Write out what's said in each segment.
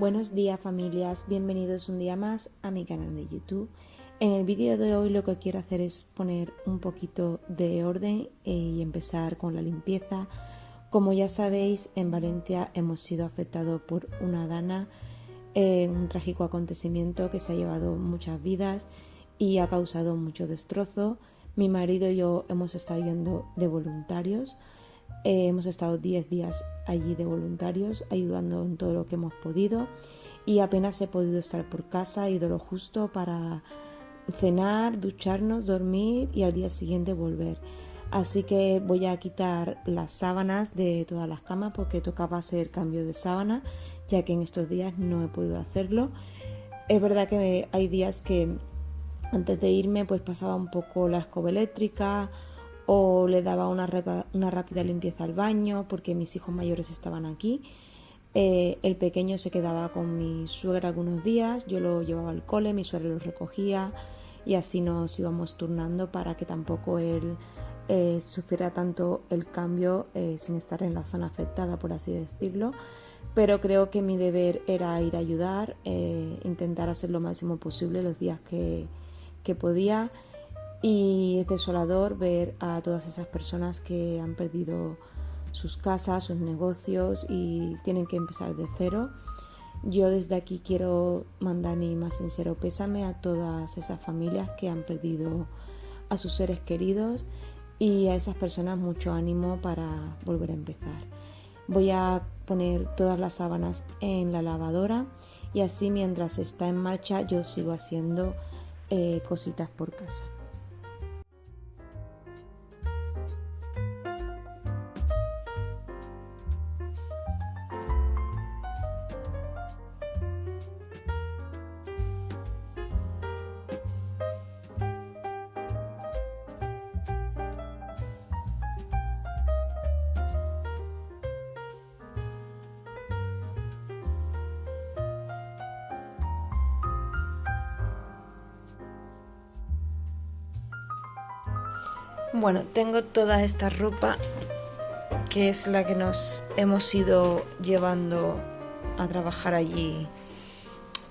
Buenos días familias, bienvenidos un día más a mi canal de YouTube. En el vídeo de hoy lo que quiero hacer es poner un poquito de orden y empezar con la limpieza. Como ya sabéis, en Valencia hemos sido afectados por una dana, un trágico acontecimiento que se ha llevado muchas vidas y ha causado mucho destrozo. Mi marido y yo hemos estado yendo de voluntarios. Hemos estado 10 días allí de voluntarios ayudando en todo lo que hemos podido y apenas he podido estar por casa, he ido lo justo para cenar, ducharnos, dormir y al día siguiente volver. Así que voy a quitar las sábanas de todas las camas porque tocaba hacer cambio de sábana, ya que en estos días no he podido hacerlo. Es verdad que hay días que antes de irme pues pasaba un poco la escoba eléctrica o le daba una rápida limpieza al baño porque mis hijos mayores estaban aquí. El pequeño se quedaba con mi suegra algunos días, yo lo llevaba al cole, mi suegra lo recogía y así nos íbamos turnando para que tampoco él sufriera tanto el cambio sin estar en la zona afectada, por así decirlo. Pero creo que mi deber era ir a ayudar, intentar hacer lo máximo posible los días que podía. Y es desolador ver a todas esas personas que han perdido sus casas, sus negocios y tienen que empezar de cero. Yo desde aquí quiero mandar mi más sincero pésame a todas esas familias que han perdido a sus seres queridos y a esas personas mucho ánimo para volver a empezar. Voy a poner todas las sábanas en la lavadora y así mientras está en marcha yo sigo haciendo cositas por casa. Bueno, tengo toda esta ropa que es la que nos hemos ido llevando a trabajar allí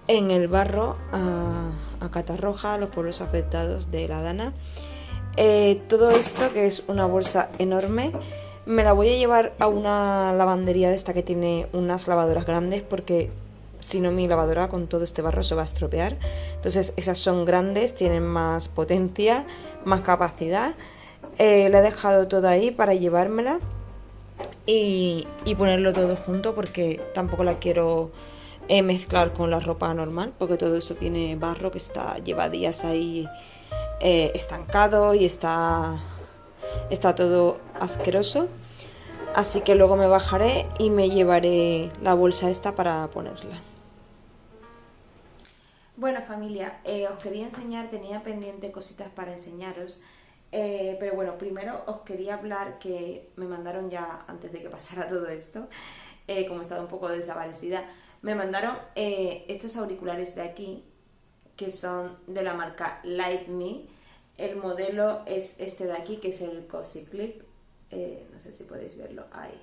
en el barro a Catarroja, a los pueblos afectados de la dana. Todo esto, que es una bolsa enorme, me la voy a llevar a una lavandería de esta que tiene unas lavadoras grandes porque si no mi lavadora con todo este barro se va a estropear. Entonces esas son grandes, tienen más potencia, más capacidad. La he dejado toda ahí para llevármela y ponerlo todo junto porque tampoco la quiero mezclar con la ropa normal porque todo eso tiene barro que lleva días ahí estancado y está todo asqueroso. Así que luego me bajaré y me llevaré la bolsa esta para ponerla. Bueno familia, os quería enseñar, tenía pendiente cositas para enseñaros. Pero bueno, primero os quería hablar que me mandaron ya, antes de que pasara todo esto, como estaba un poco desaparecida, me mandaron estos auriculares de aquí, que son de la marca Lightme. El modelo es este de aquí, que es el Cozy Clip, no sé si podéis verlo ahí.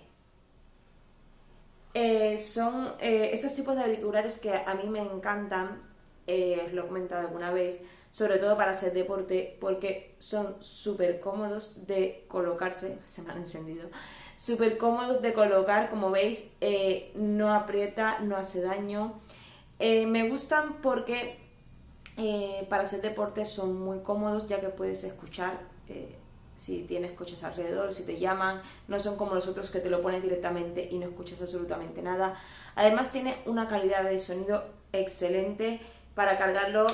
Son esos tipos de auriculares que a mí me encantan, os lo he comentado alguna vez, sobre todo para hacer deporte porque son súper cómodos de colocarse, se me han encendido, súper cómodos de colocar, como veis, no aprieta, no hace daño. Me gustan porque para hacer deporte son muy cómodos ya que puedes escuchar si tienes coches alrededor, si te llaman, no son como los otros que te lo pones directamente y no escuchas absolutamente nada. Además tiene una calidad de sonido excelente. Para cargarlo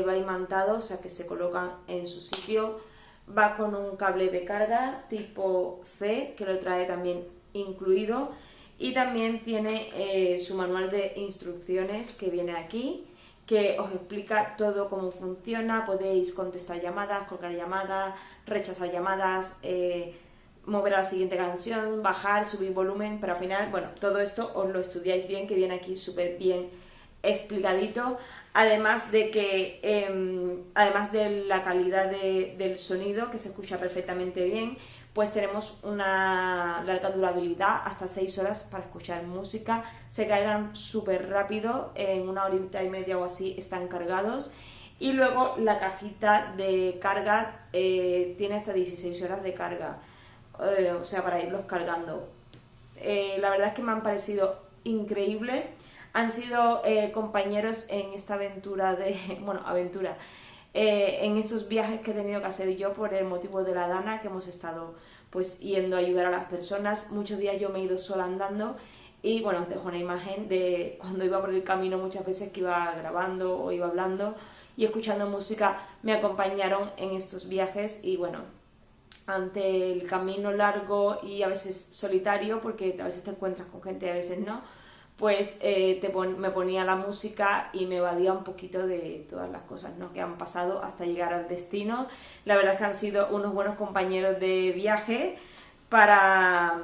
va imantado, o sea que se colocan en su sitio. Va con un cable de carga tipo C, que lo trae también incluido. Y también tiene su manual de instrucciones que viene aquí, que os explica todo cómo funciona. Podéis contestar llamadas, colgar llamadas, rechazar llamadas, mover a la siguiente canción, bajar, subir volumen. Pero al final, bueno, todo esto os lo estudiáis bien, que viene aquí súper bien explicadito. Además de que, además de la calidad del sonido, que se escucha perfectamente bien, pues tenemos una larga durabilidad, hasta 6 horas para escuchar música. Se cargan súper rápido, en 1 horita y media o así están cargados. Y luego la cajita de carga tiene hasta 16 horas de carga, o sea, para irlos cargando. La verdad es que me han parecido increíbles. Han sido compañeros en esta aventura en estos viajes que he tenido que hacer yo por el motivo de la Dana, que hemos estado pues yendo a ayudar a las personas. Muchos días yo me he ido sola andando y bueno, os dejo una imagen de cuando iba por el camino, muchas veces que iba grabando o iba hablando y escuchando música. Me acompañaron en estos viajes y bueno, ante el camino largo y a veces solitario, porque a veces te encuentras con gente y a veces no, pues me ponía la música y me evadía un poquito de todas las cosas, ¿no?, que han pasado hasta llegar al destino. La verdad es que han sido unos buenos compañeros de viaje para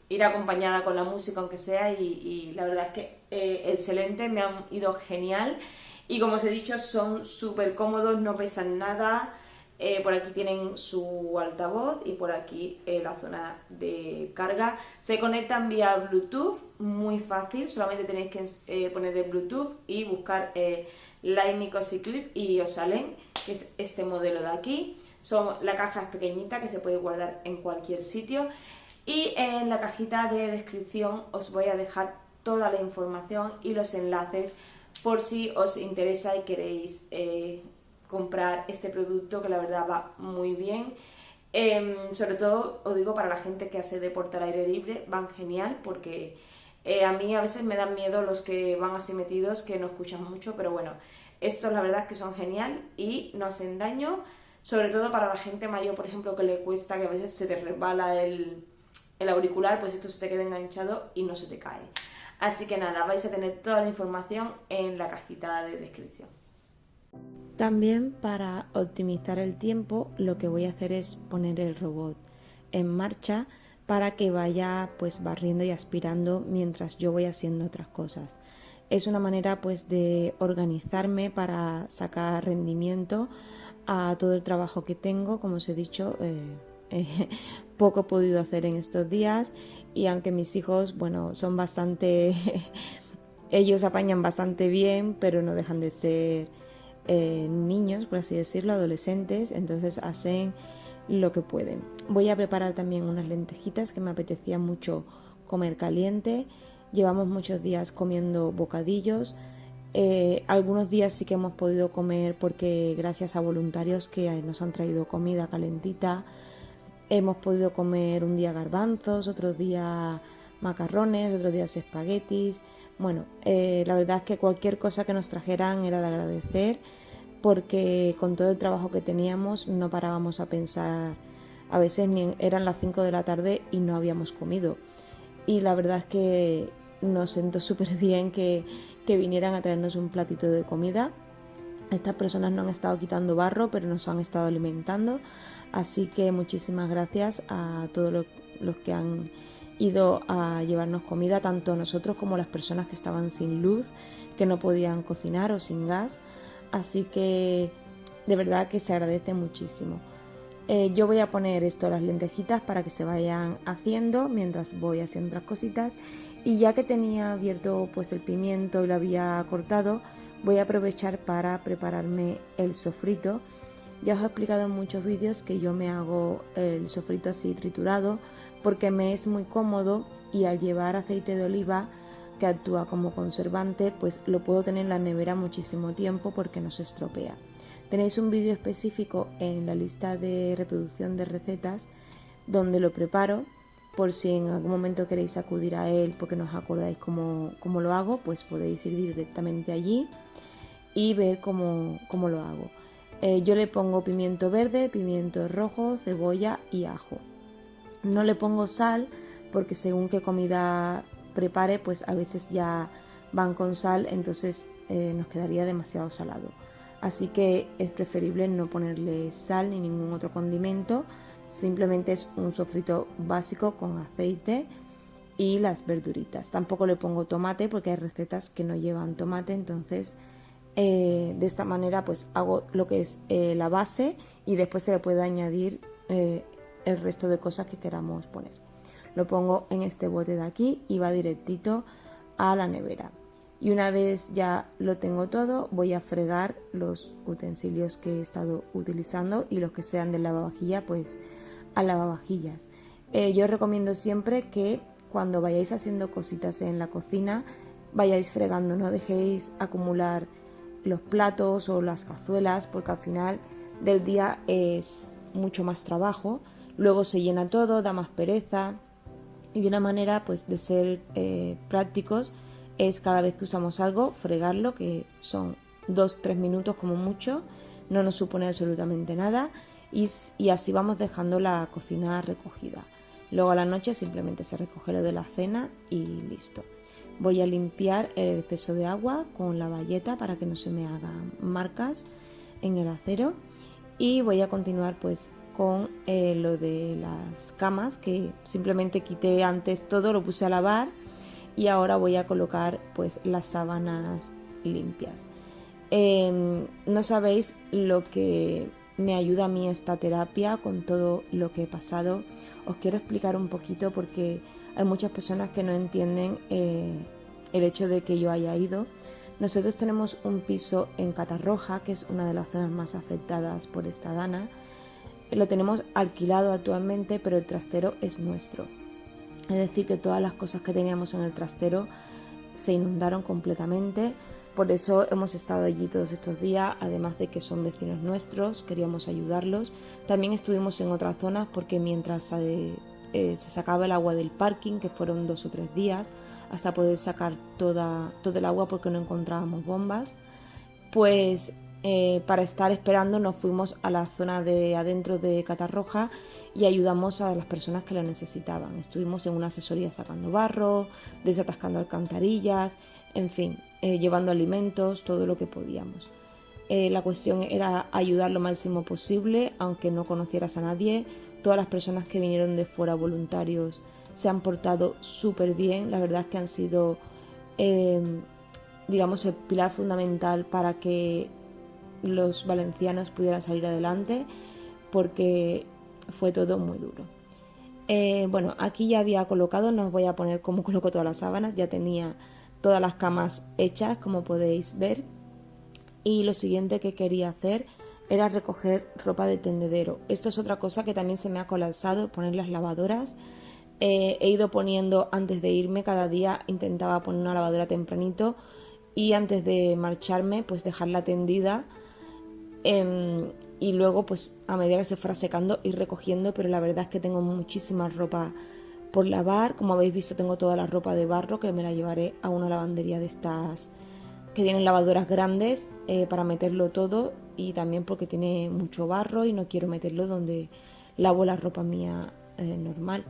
ir acompañada con la música, aunque sea, y la verdad es que excelente, me han ido genial. Y como os he dicho, son súper cómodos, no pesan nada. Por aquí tienen su altavoz y por aquí la zona de carga. Se conectan vía Bluetooth, muy fácil, solamente tenéis que poner el Bluetooth y buscar Lightning Cozy Clip y os salen, que es este modelo de aquí. La caja es pequeñita, que se puede guardar en cualquier sitio. Y en la cajita de descripción os voy a dejar toda la información y los enlaces por si os interesa y queréis comprar este producto, que la verdad va muy bien. Sobre todo, os digo, para la gente que hace deporte al aire libre, van genial, porque a mí a veces me dan miedo los que van así metidos, que no escuchan mucho, pero bueno, estos la verdad es que son genial y no hacen daño, sobre todo para la gente mayor, por ejemplo, que le cuesta, que a veces se te resbala el auricular, pues esto se te queda enganchado y no se te cae. Así que nada, vais a tener toda la información en la cajita de descripción. También, para optimizar el tiempo, lo que voy a hacer es poner el robot en marcha para que vaya pues barriendo y aspirando mientras yo voy haciendo otras cosas. Es una manera pues de organizarme para sacar rendimiento a todo el trabajo que tengo. Como os he dicho, poco he podido hacer en estos días, y aunque mis hijos, bueno, son bastante ellos apañan bastante bien, pero no dejan de ser niños, por así decirlo, adolescentes, entonces hacen lo que pueden. Voy a preparar también unas lentejitas que me apetecía mucho comer caliente. Llevamos muchos días comiendo bocadillos. Algunos días sí que hemos podido comer porque gracias a voluntarios que nos han traído comida calentita. Hemos podido comer un día garbanzos, otro día macarrones, otros días espaguetis. Bueno, la verdad es que cualquier cosa que nos trajeran era de agradecer, porque con todo el trabajo que teníamos no parábamos a pensar. A veces eran las 5 de la tarde y no habíamos comido. Y la verdad es que nos sentó súper bien que vinieran a traernos un platito de comida. Estas personas no han estado quitando barro, pero nos han estado alimentando. Así que muchísimas gracias a todos los que han ido a llevarnos comida, tanto a nosotros como a las personas que estaban sin luz, que no podían cocinar o sin gas. Así que de verdad que se agradece muchísimo. Yo voy a poner las lentejitas para que se vayan haciendo mientras voy haciendo otras cositas, y ya que tenía abierto pues el pimiento y lo había cortado, voy a aprovechar para prepararme el sofrito. Ya os he explicado en muchos vídeos que yo me hago el sofrito así triturado porque me es muy cómodo, y al llevar aceite de oliva, que actúa como conservante, pues lo puedo tener en la nevera muchísimo tiempo porque no se estropea. Tenéis un vídeo específico en la lista de reproducción de recetas donde lo preparo, por si en algún momento queréis acudir a él porque no os acordáis cómo lo hago, pues podéis ir directamente allí y ver cómo lo hago. Yo le pongo pimiento verde, pimiento rojo, cebolla y ajo. No le pongo sal porque según qué comida prepare, pues a veces ya van con sal, entonces nos quedaría demasiado salado. Así que es preferible no ponerle sal ni ningún otro condimento. Simplemente es un sofrito básico con aceite y las verduritas. Tampoco le pongo tomate porque hay recetas que no llevan tomate, entonces de esta manera pues hago lo que es la base, y después se le puede añadir el resto de cosas que queramos poner. Lo pongo en este bote de aquí y va directito a la nevera. Y una vez ya lo tengo todo, voy a fregar los utensilios que he estado utilizando y los que sean del lavavajillas, pues al lavavajillas. Yo recomiendo siempre que cuando vayáis haciendo cositas en la cocina, vayáis fregando, no dejéis acumular los platos o las cazuelas, porque al final del día es mucho más trabajo, luego se llena todo, da más pereza. Y una manera pues de ser prácticos es cada vez que usamos algo, fregarlo, que son 2-3 minutos como mucho, no nos supone absolutamente nada y así vamos dejando la cocina recogida. Luego a la noche simplemente se recoge lo de la cena y listo. Voy a limpiar el exceso de agua con la bayeta para que no se me hagan marcas en el acero y voy a continuar pues con lo de las camas, que simplemente quité antes todo, lo puse a lavar y ahora voy a colocar pues las sábanas limpias. No sabéis lo que me ayuda a mí esta terapia con todo lo que he pasado. Os quiero explicar un poquito porque hay muchas personas que no entienden el hecho de que yo haya ido. Nosotros tenemos un piso en Catarroja, que es una de las zonas más afectadas por esta dana. Lo tenemos alquilado actualmente, pero el trastero es nuestro. Es decir, que todas las cosas que teníamos en el trastero se inundaron completamente. Por eso hemos estado allí todos estos días, además de que son vecinos nuestros, queríamos ayudarlos. También estuvimos en otras zonas porque mientras se sacaba el agua del parking, que fueron 2 o 3 días, hasta poder sacar todo el agua porque no encontrábamos bombas, pues para estar esperando nos fuimos a la zona de adentro de Catarroja y ayudamos a las personas que lo necesitaban. Estuvimos en una asesoría sacando barro, desatascando alcantarillas, en fin, llevando alimentos, todo lo que podíamos. La cuestión era ayudar lo máximo posible, aunque no conocieras a nadie. Todas las personas que vinieron de fuera voluntarios se han portado súper bien. La verdad es que han sido, digamos, el pilar fundamental para que los valencianos pudieran salir adelante, porque fue todo muy duro. Bueno, aquí ya había colocado, no os voy a poner cómo coloco todas las sábanas, ya tenía todas las camas hechas, como podéis ver. Y lo siguiente que quería hacer era recoger ropa de tendedero. Esto es otra cosa que también se me ha colapsado, poner las lavadoras. He ido poniendo antes de irme, cada día intentaba poner una lavadora tempranito y antes de marcharme pues dejarla tendida, y luego pues a medida que se fuera secando ir recogiendo, pero la verdad es que tengo muchísima ropa por lavar. Como habéis visto, tengo toda la ropa de barro que me la llevaré a una lavandería de estas que tienen lavadoras grandes, para meterlo todo, y también porque tiene mucho barro y no quiero meterlo donde lavo la ropa mía normal.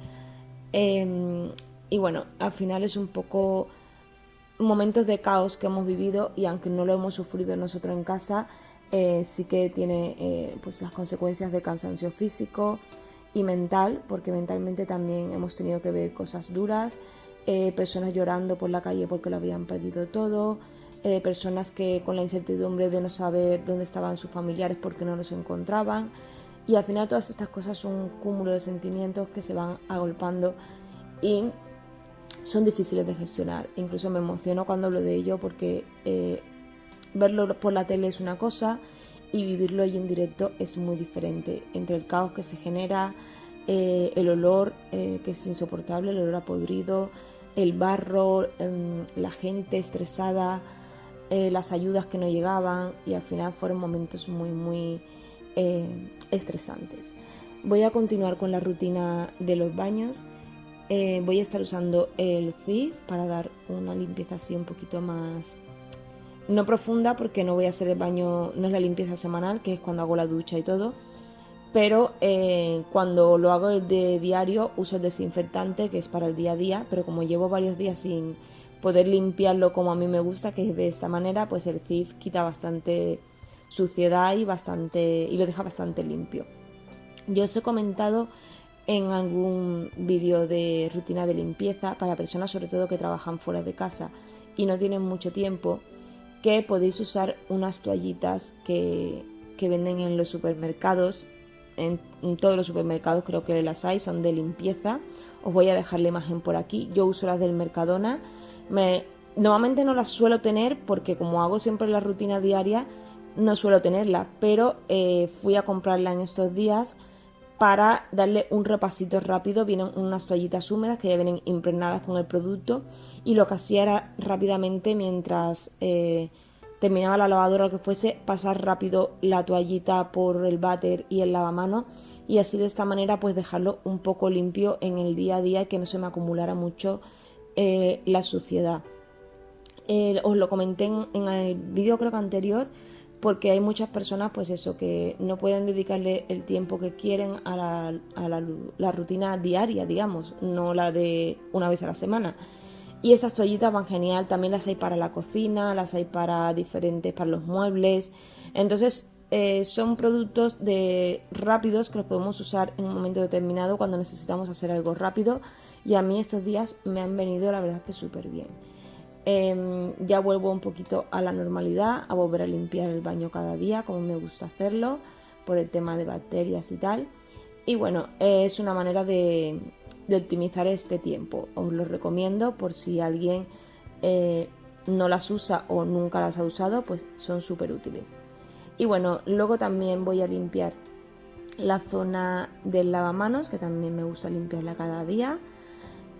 Y bueno, al final es un poco momentos de caos que hemos vivido, y aunque no lo hemos sufrido nosotros en casa, sí que tiene pues las consecuencias de cansancio físico y mental, porque mentalmente también hemos tenido que ver cosas duras, personas llorando por la calle porque lo habían perdido todo, personas que con la incertidumbre de no saber dónde estaban sus familiares porque no los encontraban, y al final todas estas cosas son un cúmulo de sentimientos que se van agolpando y son difíciles de gestionar. Incluso me emociono cuando hablo de ello, porque verlo por la tele es una cosa y vivirlo ahí en directo es muy diferente. Entre el caos que se genera, el olor que es insoportable, el olor a podrido, el barro, la gente estresada, las ayudas que no llegaban, y al final fueron momentos muy estresantes. Voy a continuar con la rutina de los baños. Voy a estar usando el Cif para dar una limpieza así un poquito más, no profunda, porque no voy a hacer el baño, no es la limpieza semanal, que es cuando hago la ducha y todo, pero cuando lo hago de diario uso el desinfectante, que es para el día a día, pero como llevo varios días sin poder limpiarlo como a mí me gusta, que es de esta manera, pues el Cif quita bastante suciedad y lo deja bastante limpio. Yo os he comentado en algún vídeo de rutina de limpieza para personas sobre todo que trabajan fuera de casa y no tienen mucho tiempo, que podéis usar unas toallitas que venden en los supermercados, en todos los supermercados creo que las hay, son de limpieza. Os voy a dejar la imagen por aquí. Yo uso las del Mercadona. Normalmente no las suelo tener porque como hago siempre la rutina diaria, no suelo tenerla, pero fui a comprarla en estos días para darle un repasito rápido. Vienen unas toallitas húmedas que ya vienen impregnadas con el producto y lo que hacía era rápidamente, mientras terminaba la lavadora o lo que fuese, pasar rápido la toallita por el váter y el lavamanos, y así de esta manera pues dejarlo un poco limpio en el día a día y que no se me acumulara mucho la suciedad. Os lo comenté en el vídeo creo que anterior, porque hay muchas personas pues eso, que no pueden dedicarle el tiempo que quieren a la rutina diaria, digamos, no la de una vez a la semana. Y esas toallitas van genial, también las hay para la cocina, las hay para los muebles. Entonces son productos rápidos que los podemos usar en un momento determinado cuando necesitamos hacer algo rápido, y a mí estos días me han venido la verdad que súper bien. Ya vuelvo un poquito a la normalidad, a volver a limpiar el baño cada día como me gusta hacerlo por el tema de bacterias y tal. Y bueno, es una manera de optimizar este tiempo. Os lo recomiendo por si alguien no las usa o nunca las ha usado, pues son súper útiles. Y bueno, luego también voy a limpiar la zona del lavamanos, que también me gusta limpiarla cada día.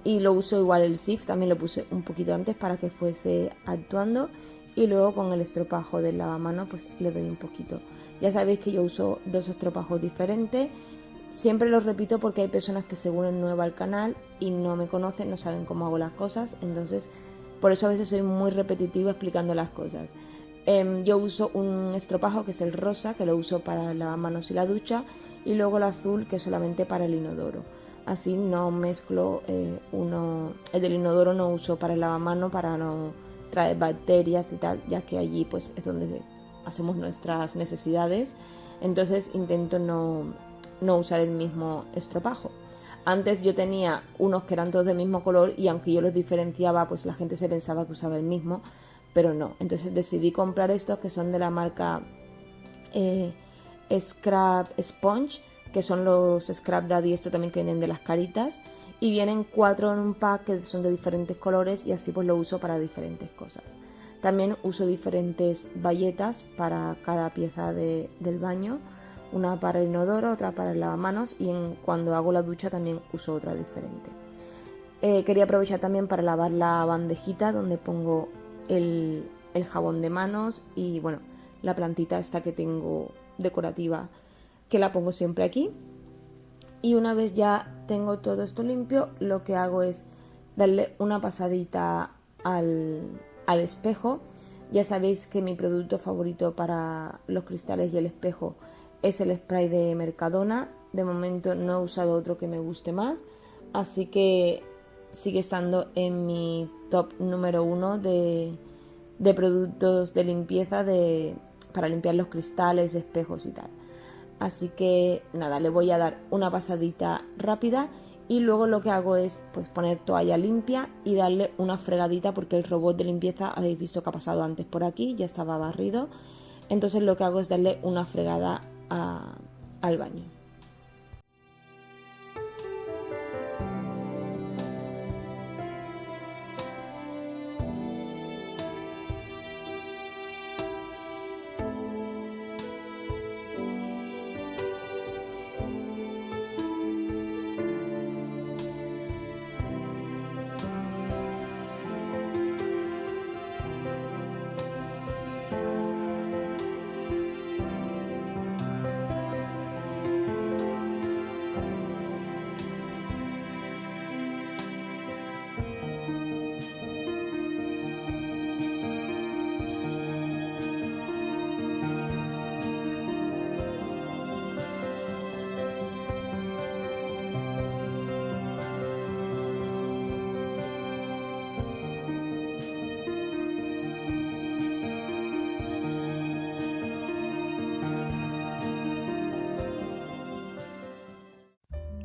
Y lo uso igual, el Cif también lo puse un poquito antes para que fuese actuando, y luego con el estropajo del lavamanos pues le doy un poquito. Ya sabéis que yo uso 2 estropajos diferentes, siempre los repito porque hay personas que se unen nueva al canal y no me conocen, no saben cómo hago las cosas, entonces por eso a veces soy muy repetitiva explicando las cosas. Yo uso un estropajo que es el rosa, que lo uso para el lavamanos y la ducha, y luego el azul, que es solamente para el inodoro. Así no mezclo el del inodoro no uso para el lavamanos para no traer bacterias y tal, ya que allí pues es donde hacemos nuestras necesidades. Entonces intento no usar el mismo estropajo. Antes yo tenía unos que eran todos del mismo color y aunque yo los diferenciaba, pues la gente se pensaba que usaba el mismo, pero no. Entonces decidí comprar estos que son de la marca Scrub Sponge, que son los Scrub Daddy, esto también que vienen de las caritas, y vienen 4 en un pack que son de diferentes colores, y así pues lo uso para diferentes cosas. También uso diferentes bayetas para cada pieza del baño, una para el inodoro, otra para el lavamanos, y cuando hago la ducha también uso otra diferente. Quería aprovechar también para lavar la bandejita donde pongo el jabón de manos y bueno, la plantita esta que tengo decorativa, que la pongo siempre aquí. Y una vez ya tengo todo esto limpio, lo que hago es darle una pasadita al espejo. Ya sabéis que mi producto favorito para los cristales y el espejo es el spray de Mercadona. De momento no he usado otro que me guste más, así que sigue estando en mi top número 1 de productos de limpieza para limpiar los cristales, espejos y tal. Así que nada, le voy a dar una pasadita rápida y luego lo que hago es pues poner toalla limpia y darle una fregadita, porque el robot de limpieza habéis visto que ha pasado antes por aquí, ya estaba barrido. Entonces lo que hago es darle una fregada al baño.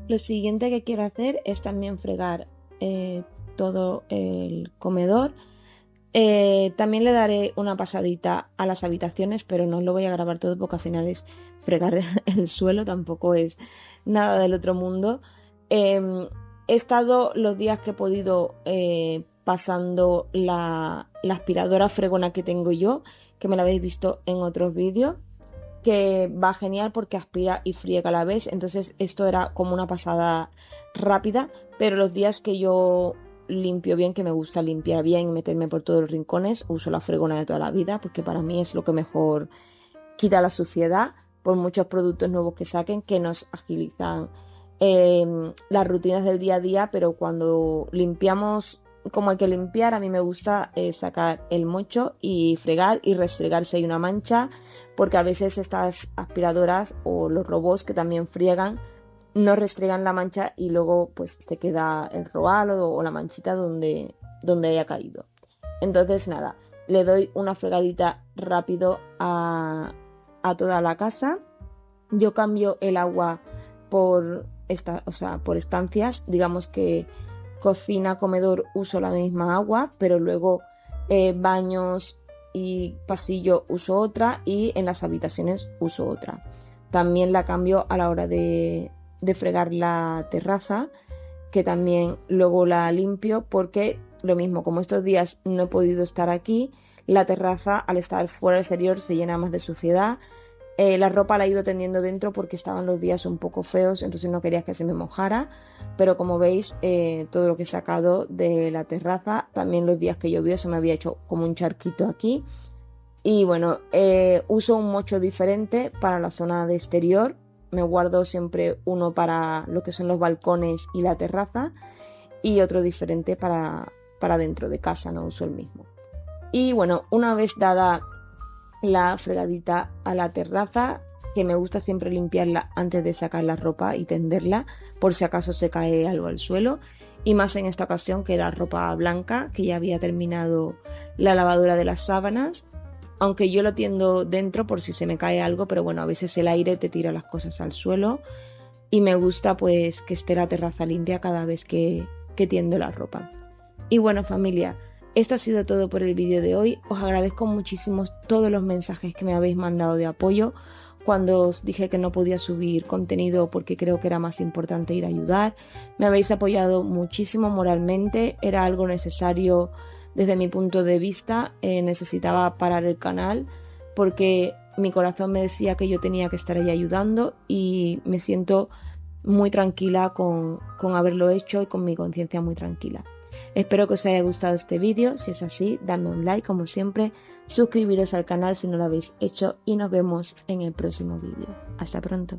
Lo siguiente que quiero hacer es también fregar todo el comedor, También le daré una pasadita a las habitaciones, pero no lo voy a grabar todo porque al final es fregar el suelo, tampoco es nada del otro mundo. He estado los días que he podido pasando la aspiradora fregona que tengo yo, que me la habéis visto en otros vídeos, que va genial porque aspira y friega a la vez. Entonces esto era como una pasada rápida, pero los días que yo limpio bien, que me gusta limpiar bien y meterme por todos los rincones, uso la fregona de toda la vida porque para mí es lo que mejor quita la suciedad, por muchos productos nuevos que saquen que nos agilizan las rutinas del día a día, pero cuando limpiamos como hay que limpiar, a mí me gusta sacar el mocho y fregar y restregar si hay una mancha, porque a veces estas aspiradoras o los robots que también friegan no restregan la mancha y luego pues se queda el roal o la manchita donde haya caído. Entonces nada, le doy una fregadita rápido a toda la casa. Yo cambio el agua por estancias, digamos que cocina, comedor uso la misma agua, pero luego baños y pasillo uso otra y en las habitaciones uso otra. También la cambio a la hora de fregar la terraza, que también luego la limpio porque lo mismo, como estos días no he podido estar aquí, la terraza al estar fuera del exterior se llena más de suciedad. La ropa la he ido tendiendo dentro porque estaban los días un poco feos, entonces no quería que se me mojara, pero como veis todo lo que he sacado de la terraza, también los días que llovió se me había hecho como un charquito aquí. Y bueno, uso un mocho diferente para la zona de exterior, me guardo siempre uno para lo que son los balcones y la terraza y otro diferente para dentro de casa, no uso el mismo. Y bueno, una vez dada la fregadita a la terraza, que me gusta siempre limpiarla antes de sacar la ropa y tenderla por si acaso se cae algo al suelo, y más en esta ocasión que era ropa blanca, que ya había terminado la lavadura de las sábanas, aunque yo lo tiendo dentro por si se me cae algo, pero bueno, a veces el aire te tira las cosas al suelo y me gusta pues que esté la terraza limpia cada vez que tiendo la ropa. Y bueno, familia, esto ha sido todo por el vídeo de hoy. Os agradezco muchísimo todos los mensajes que me habéis mandado de apoyo cuando os dije que no podía subir contenido porque creo que era más importante ir a ayudar. Me habéis apoyado muchísimo moralmente, era algo necesario desde mi punto de vista. Necesitaba parar el canal porque mi corazón me decía que yo tenía que estar ahí ayudando y me siento muy tranquila con haberlo hecho y con mi conciencia muy tranquila. Espero que os haya gustado este vídeo, si es así, dadme un like como siempre, suscribiros al canal si no lo habéis hecho y nos vemos en el próximo vídeo. Hasta pronto.